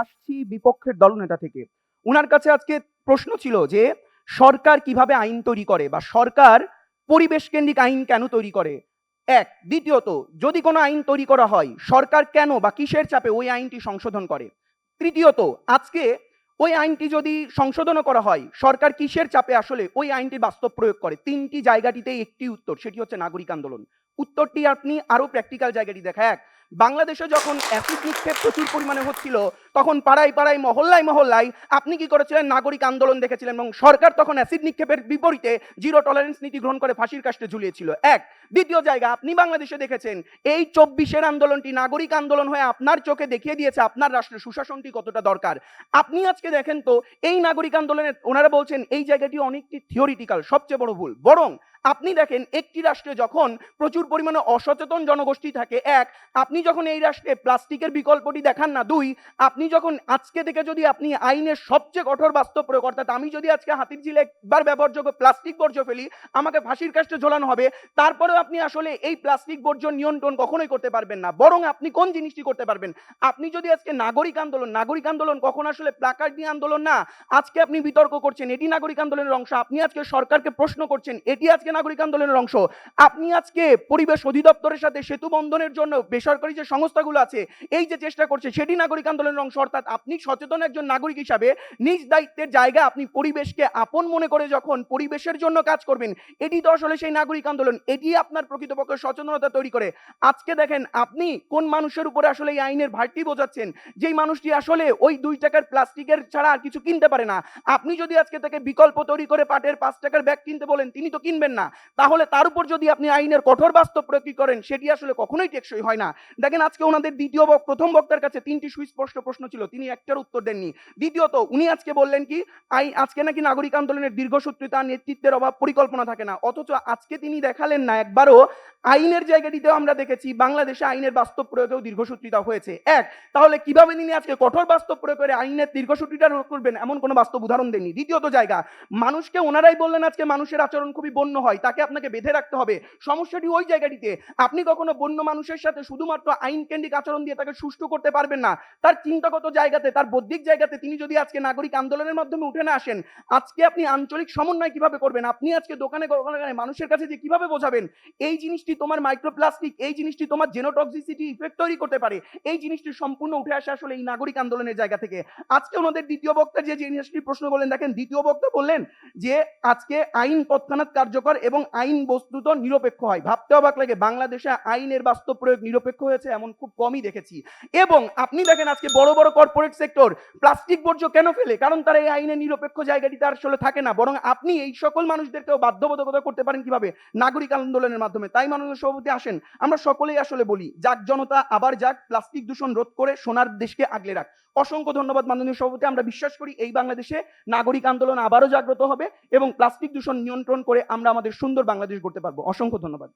আসছি বিপক্ষের দলনেতা থেকে। উনার কাছে আজকে প্রশ্ন ছিল যে সরকার কিভাবে আইন তৈরি করে বা সরকার পরিবেশ কেন্দ্রিক আইন কেন তৈরি করে? এক। দ্বিতীয়ত, যদি কোনো আইন তৈরি করা হয় সরকার কেন বা কিসের চাপে ওই আইনটি সংশোধন করে? তৃতীয়ত, আজকে ওই আইনটি যদি সংশোধনও করা হয় সরকার কিসের চাপে আসলে ওই আইনটি বাস্তব প্রয়োগ করে? তিনটি জায়গাটিতেই একটি উত্তর, সেটি হচ্ছে নাগরিক আন্দোলন। উত্তরটি আপনি আরো প্র্যাকটিক্যাল জায়গাটি দেখা। এক, বাংলাদেশে যখন অ্যাসিড নিক্ষেপ প্রচুর পরিমাণে হচ্ছিল তখন পাড়ায় পাড়ায় মহল্লায় মহল্লায় আপনি কি করেছিলেন? নাগরিক আন্দোলন দেখেছিলেন এবং সরকার তখন অ্যাসিড নিক্ষেপের বিপরীতে জিরো টলারেন্স নীতি গ্রহণ করে ফাঁসির কাস্টে ঝুলিয়েছিল। এক। দ্বিতীয় জায়গা, আপনি বাংলাদেশে দেখেছেন এই ২৪-এর আন্দোলনটি নাগরিক আন্দোলন হয়ে আপনার চোখে দেখিয়ে দিয়েছে আপনার রাষ্ট্রের সুশাসনটি কতটা দরকার। আপনি আজকে দেখেন তো এই নাগরিক আন্দোলনের ওনারা বলছেন এই জায়গাটি অনেকটি থিওরিটিক্যাল, সবচেয়ে বড় ভুল। বরং আপনি দেখেন একটি রাষ্ট্রে যখন প্রচুর পরিমাণে অসচেতন জনগোষ্ঠী থাকে, এক, আপনি যখন এই রাষ্ট্রে প্লাস্টিকের বিকল্পটি দেখান না, দুই, আপনি যখন আজকে থেকে যদি আপনি আইনের সবচেয়ে কঠোর বাস্তব প্রয়োগ, অর্থাৎ আমি যদি আজকে হাতির ঝিলে একবার ব্যবহারযোগ্য প্লাস্টিক বর্জ্য ফেলি আমাকে ফাঁসির কাস্টে ঝোলানো হবে, তারপরেও আপনি আসলে এই প্লাস্টিক বর্জ্য নিয়ন্ত্রণ কখনোই করতে পারবেন না। বরং আপনি কোন জিনিসটি করতে পারবেন? আপনি যদি আজকে নাগরিক আন্দোলন কখন আসলে প্ল্যাকার্ড নিয়ে আন্দোলন না, আজকে আপনি বিতর্ক করছেন এটি নাগরিক আন্দোলনের অংশ, আপনি আজকে সরকারকে প্রশ্ন করছেন এটি আজকে নাগরিক আন্দোলনের অংশ, আপনি আজকে পরিবেশ অধিদপ্তরের সাথে সেতু বন্ধনের জন্য বেসরকারি যে সংস্থাগুলো আছে এই যে চেষ্টা করছে সেটি নাগরিক আন্দোলনের অংশ। অর্থাৎ আপনি সচেতন একজন নাগরিক হিসাবে নিজ দায়িত্বের জায়গা আপনি পরিবেশকে আপন মনে করে যখন পরিবেশের জন্য কাজ করবেন, এটি তো আসলে সেই নাগরিক আন্দোলন, এটি আপনার প্রকৃতপক্ষে সচেতনতা তৈরি করে। আজকে দেখেন আপনি কোন মানুষের উপরে আসলে এই আইনের ভারটি বোঝাচ্ছেন, যেই মানুষটি আসলে ওই ২ টাকার প্লাস্টিকের ছাড়া আর কিছু কিনতে পারে না। আপনি যদি আজকে তাকে বিকল্প তৈরি করে পাটের ৫ টাকার ব্যাগ কিনতে বলেন তিনি তো কিনবেন না। তাহলে তার উপর যদি আপনি আইনের কঠোর বাস্তব প্রয়োগ করেন সেটি আসলে কখনোই টেকসই হয় না। দেখেন আজকে ওনাদের প্রথম বক্তার কাছে ৩টি সুস্পষ্ট প্রশ্ন ছিল, তিনি একটার উত্তর দেননি। দ্বিতীয়ত, উনি আজকে বললেন কি আজকে নাকি নাগরিক আন্দোলনের দীর্ঘসূত্রিতা, নেতৃত্বের অভাব, পরিকল্পনা থাকে না। অথচ আজকে তিনি দেখালেন না একবারও আইনের জায়গাটিতেও আমরা দেখেছি বাংলাদেশে আইনের বাস্তব প্রয়োগেও দীর্ঘসূত্রিতা হয়েছে। এক, তাহলে কিভাবে তিনি আজকে কঠোর বাস্তব প্রয়োগ করে আইনের দীর্ঘসূত্রিতা রোধ করবেন এমন কোনো বাস্তব উদাহরণ দেননি। দ্বিতীয়ত জায়গা, মানুষকে ওনারাই বললেন আজকে মানুষের আচরণ খুবই বন্য হয়, তাকে আপনাকে বেঁধে রাখতে হবে। সমস্যাটি ওই জায়গাটিতে, আপনি কখনো বন্য মানুষের সাথে শুধুমাত্র আইন কেন্দ্রিক আচরণ দিয়ে তাকে সুষ্ঠু করতে পারবেন না। তার চিন্তাগত জায়গাতে, তার বৌদ্ধিক জায়গাতে তিনি যদি আজকে নাগরিক আন্দোলনের মাধ্যমে উঠে না আসেন, আজকে আপনি আঞ্চলিক সমন্বয় কিভাবে করবেন? আপনি আজকে দোকানে মানুষের কাছে যে কিভাবে বোঝাবেন এই জিনিসটি তোমার মাইক্রোপ্লাস্টিক, এই জিনিসটি তোমার জেনোটক্সিসিটি ইফেক্ট তৈরি করতে পারে, এই জিনিসটি সম্পূর্ণ উঠে আসে আসলে এই নাগরিক আন্দোলনের জায়গা থেকে। আজকে ওনাদের দ্বিতীয় বক্তা যে জিনিসটি প্রশ্ন করলেন, দেখেন দ্বিতীয় বক্তা বললেন যে আজকে আইন তৎক্ষণাৎ কার্যকর এবং আইন বস্তুত নিরপেক্ষ হয়। ভাবতে অবাক লাগে, বাংলাদেশে আইনের বাস্তব প্রয়োগ নিরপেক্ষ হয়েছে এমন খুব কমই দেখেছি। এবং আপনি দেখেন আজকে বড় বড় কর্পোরেট সেক্টর প্লাস্টিক বর্জ্য কেন ফেলে? কারণ তারা এই আইনের নিরপেক্ষ জায়গাটি তার আসলে থাকে না। বরং আপনি এই সকল মানুষদেরকেও বাধ্যবাধকতা করতে পারেন কিভাবে? নাগরিক আন্দোলনের মাধ্যমে। তাই মাননীয় সভাপতি আসেন আমরা সকলেই আসলে বলি যাক জনতা আবার যাক, প্লাস্টিক দূষণ রোধ করে সোনার দেশকে আগলে রাখ। অসংখ্য ধন্যবাদ মাননীয় সভাপতি। আমরা বিশ্বাস করি এই বাংলাদেশে নাগরিক আন্দোলন আবারও জাগ্রত হবে এবং প্লাস্টিক দূষণ নিয়ন্ত্রণ করে আমরা আমাদের সুন্দর বাংলাদেশ গড়তে পারবো। অসংখ্য ধন্যবাদ।